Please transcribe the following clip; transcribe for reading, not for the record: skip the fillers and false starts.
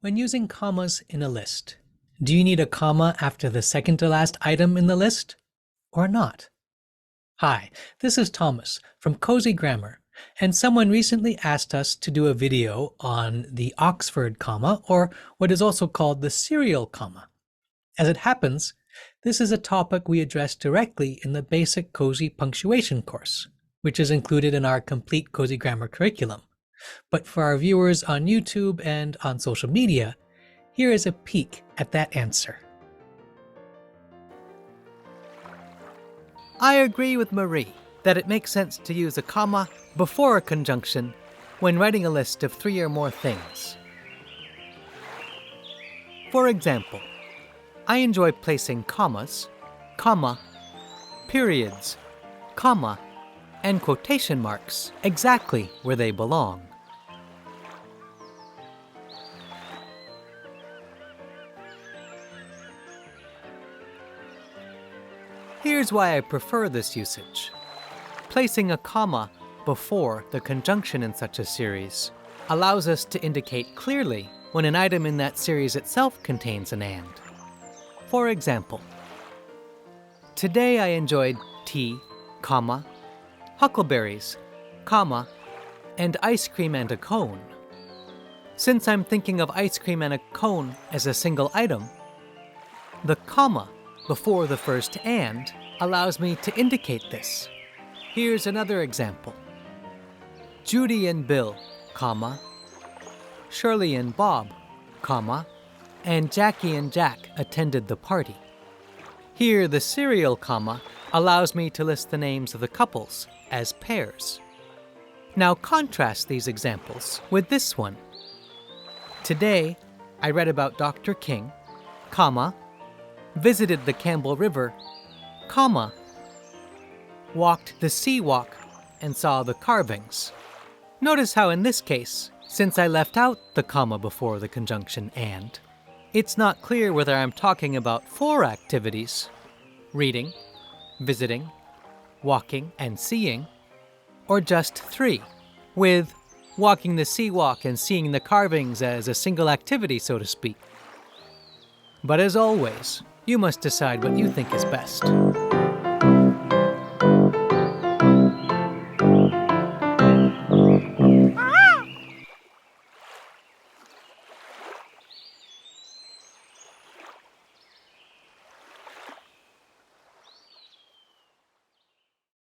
When using commas in a list, do you need a comma after the second to last item in the list or not? Hi, this is Thomas from Cozy Grammar, and someone recently asked us to do a video on the Oxford comma, or what is also called the serial comma. As it happens, this is a topic we address directly in the basic Cozy punctuation course, which is included in our complete Cozy Grammar curriculum. But for our viewers on YouTube and on social media, here is a peek at that answer. I agree with Marie that it makes sense to use a comma before a conjunction when writing a list of 3 or more things. For example, I enjoy placing commas, comma, periods, comma, and quotation marks exactly where they belong. Here's why I prefer this usage. Placing a comma before the conjunction in such a series allows us to indicate clearly when an item in that series itself contains an and. For example, today I enjoyed tea, comma, huckleberries, comma, and ice cream and a cone. Since I'm thinking of ice cream and a cone as a single item, the comma before the first and allows me to indicate this. Here's another example. Judy and Bill, comma, Shirley and Bob, comma, and Jackie and Jack attended the party. Here, the serial comma allows me to list the names of the couples as pairs. Now contrast these examples with this one. Today, I read about Dr. King, comma, visited the Campbell River, comma, walked the sea walk and saw the carvings. Notice how in this case, since I left out the comma before the conjunction and, it's not clear whether I'm talking about 4 activities, reading, visiting, walking, and seeing, or just 3, with walking the sea walk and seeing the carvings as a single activity, so to speak. But as always, you must decide what you think is best.